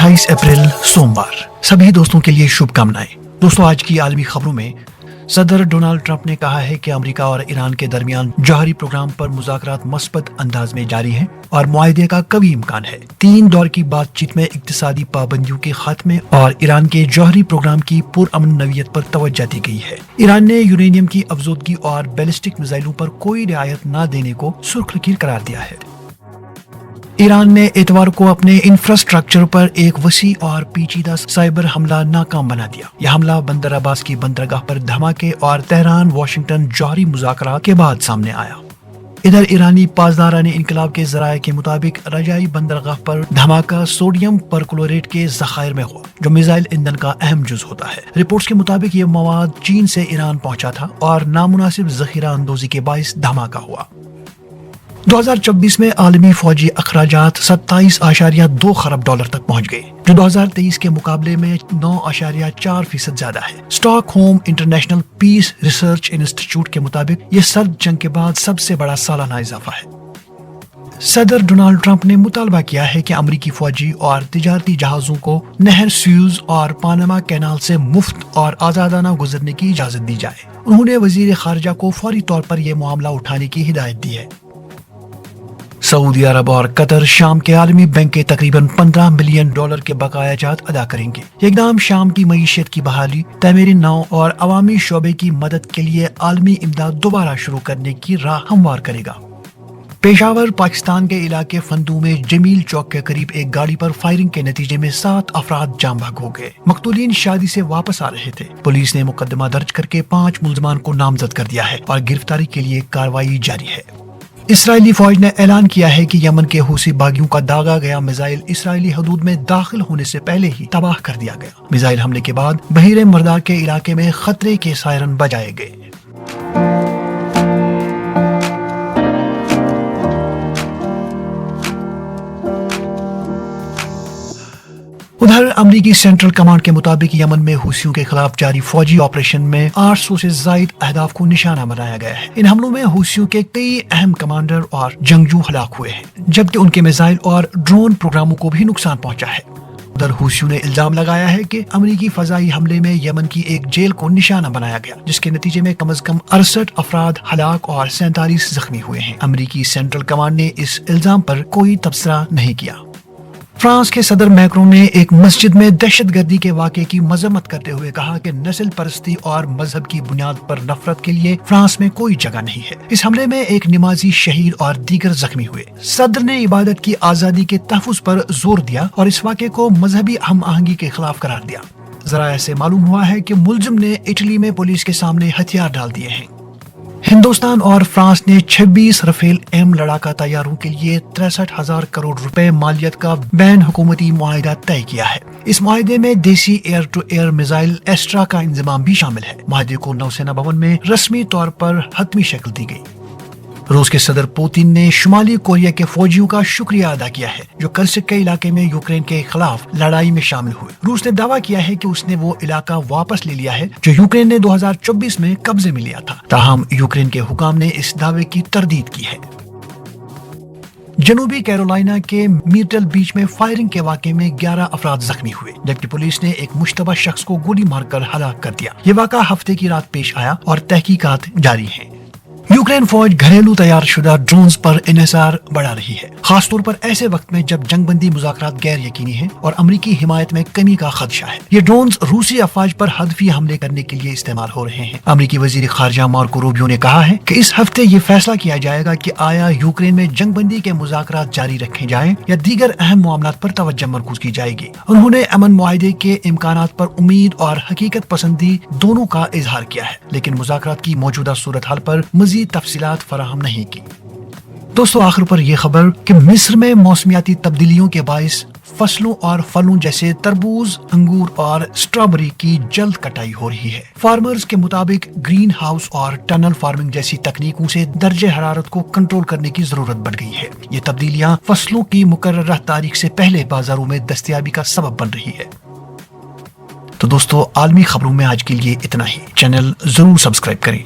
28 अप्रैल सोमवार। सभी दोस्तों के लिए शुभकामनाएं। दोस्तों, आज की आलमी खबरों में सदर डोनाल्ड ट्रंप ने कहा है कि अमेरिका और ईरान के दरमियान जौहरी प्रोग्राम पर मुज़ाकरात मस्बत अंदाज में जारी हैं और मुआहदे का कवी इम्कान है। 3 दौर की बातचीत में इक्तिसादी पाबंदियों के खात्मे और ईरान के जौहरी प्रोग्राम की पुरअमन नवियत पर तवज्जो दी गई है। ईरान ने यूरेनियम की अफजोदगी और बैलिस्टिक मिसाइलों पर कोई रियायत न देने को सुर्ख लकीर करार दिया है। ईरान ने इतवार को अपने इंफ्रास्ट्रक्चर पर एक वसी और पेचीदा साइबर हमला नाकाम बना दिया। यह हमला बंदर अब्बास की बंदरगाह पर धमाके और तेहरान वाशिंगटन जौहरी मुज़ाकरात के बाद सामने आया। इधर ईरानी पासदारान इनकलाब के जराये के मुताबिक रजाई बंदरगाह पर धमाका सोडियम परक्लोरेट के ज़खायर में हुआ, जो मिसाइल ईंधन का अहम जुज होता है। रिपोर्ट्स के मुताबिक ये मवाद चीन से ईरान पहुंचा था और नामुनासिब जखीरा अंदोजी के बाइस धमाका हुआ। 2024 में आलमी फौजी अखराजात 27.2 खरब डॉलर तक पहुंच गए, जो 2023 के मुकाबले में 9.4% ज्यादा है। Stockholm international peace research institute के मुताबिक ये सर्द जंग के बाद सबसे बड़ा सालाना इजाफा है। सदर डोनाल्ड ट्रंप ने मुतालबा किया है कि अमरीकी फौजी और तिजारती जहाजों को नहर सुएज और पानामा कैनाल से मुफ्त और आजादाना गुजरने की इजाजत दी जाए। उन्होंने वजीर खारजा को फौरी तौर पर यह मामला उठाने की हिदायत दी है। सऊदी अरब और कतर शाम के आलमी बैंक के तकरीबन 15 मिलियन डॉलर के बकाया जात अदा करेंगे। ये इक़दाम शाम की मईशत की बहाली, तमीरी नौ और अवामी शोबे की मदद के लिए आलमी इमदाद दोबारा शुरू करने की राह हमवार करेगा। पेशावर पाकिस्तान के इलाके फंदू में जमील चौक के करीब एक गाड़ी पर फायरिंग के नतीजे में 7 अफराद जाम भाग हो गए। मकतूलीन शादी से वापस आ रहे थे। पुलिस ने मुकदमा दर्ज करके 5 मुल्ज़मान को नामजद कर दिया है और गिरफ्तारी के लिए कार्रवाई जारी है। इसराइली फौज ने ऐलान किया है कि यमन के हूसी बागियों का दागा गया मिसाइल इसराइली हदूद में दाखिल होने से पहले ही तबाह कर दिया गया। मिसाइल हमले के बाद बहीरे मर्दार के इलाके में खतरे के सायरन बजाए गए। उधर अमरीकी सेंट्रल कमांड के मुताबिक यमन में हूसियों के खिलाफ जारी फौजी ऑपरेशन में 800 से जायद अहदाफ को निशाना बनाया गया है। इन हमलों में हूसियों के कई अहम कमांडर और जंगजू हलाक हुए हैं, जबकि उनके मिसाइल और ड्रोन प्रोग्रामों को भी नुकसान पहुंचा है। उधर हूसियों ने इल्जाम लगाया है कि अमरीकी फजाई हमले में यमन की एक जेल को निशाना बनाया गया, जिसके नतीजे में कम से कम 68 अफराद हलाक और 47 जख्मी हुए हैं। अमरीकी सेंट्रल कमांड ने इस इल्जाम पर कोई तबसरा नहीं किया। फ्रांस के सदर मैक्रोन ने एक मस्जिद में दहशतगर्दी के वाक़े की मजम्मत करते हुए कहा कि नस्ल परस्ती और मजहब की बुनियाद पर नफरत के लिए फ्रांस में कोई जगह नहीं है। इस हमले में एक नमाजी शहीद और दीगर जख्मी हुए। सदर ने इबादत की आज़ादी के तहफ़्फ़ुज़ पर जोर दिया और इस वाक़े को मजहबी हम आहंगी के खिलाफ करार दिया। ज़राए से मालूम हुआ है कि मुल्ज़िम ने इटली में पुलिस के सामने हथियार डाल दिए हैं। हिंदुस्तान और फ्रांस ने 26 रफेल एम लड़ाका तैयारों के लिए 63,000 करोड़ रुपए मालियत का बैन हुकूमती मुआहिदा तय किया है। इस मुआहिदे में देसी air to air missile Astra का इंतजाम भी शामिल है। मुआहिदे को नौसेना भवन में रस्मी तौर पर हतमी शक्ल दी गई। रूस के सदर पुतिन ने शुमाली कोरिया के फौजियों का शुक्रिया अदा किया है, जो कर्सिक के इलाके में यूक्रेन के खिलाफ लड़ाई में शामिल हुए। रूस ने दावा किया है कि उसने वो इलाका वापस ले लिया है जो यूक्रेन ने 2024 में कब्जे में लिया था। ताहम यूक्रेन के हुकाम ने इस दावे की तरदीद की है। जनूबी कैरोलिना के मीटल बीच में फायरिंग के वाक़े में 11 अफराद जख्मी हुए, जबकि पुलिस ने एक मुश्तबा शख्स को गोली मारकर हलाक कर दिया। ये वाक़ा हफ्ते की रात पेश आया और तहकीकात जारी है। यूक्रेन फौज घरेलू तैयार शुदा ड्रोन्स पर इन्हिसार बढ़ा रही है, खासतौर पर ऐसे वक्त में जब जंगबंदी मुज़ाकरात गैर यकीनी है और अमरीकी हिमायत में कमी का खदशा है। ये ड्रोन्स रूसी अफवाज पर हदफी हमले करने के लिए इस्तेमाल हो रहे हैं। अमरीकी वजीर खारजा मार्को रूबियो ने कहा है कि इस हफ्ते ये फैसला किया जाएगा कि आया यूक्रेन में जंगबंदी के मुज़ाकरात जारी रखे जाएं या दीगर अहम मामलात पर तवज्जो मरकूज की जाएगी। उन्होंने अमन मुआहिदे के इम्कानात पर उम्मीद और हकीकत पसंदी दोनों का इजहार किया है, लेकिन मुज़ाकरात की मौजूदा सूरत हाल पर मजीद तफसीलात फराहम नहीं की। दोस्तों, आखिर पर यह खबर कि मिस्र में मौसमियाती तब्दीलियों के बाइस फसलों और फलों जैसे तरबूज, अंगूर और स्ट्रॉबेरी की जल्द कटाई हो रही है। फार्मर्स के मुताबिक ग्रीन हाउस और टनल फार्मिंग जैसी तकनीकों से दर्जे हरारत को कंट्रोल करने की जरूरत बढ़ गई है। ये तब्दीलियां फसलों की मुकर्ररा तारीख से पहले बाजारों में दस्तयाबी का सबब बन रही है। तो दोस्तों, आलमी खबरों में आज के लिए इतना ही। चैनल जरूर सब्सक्राइब करें।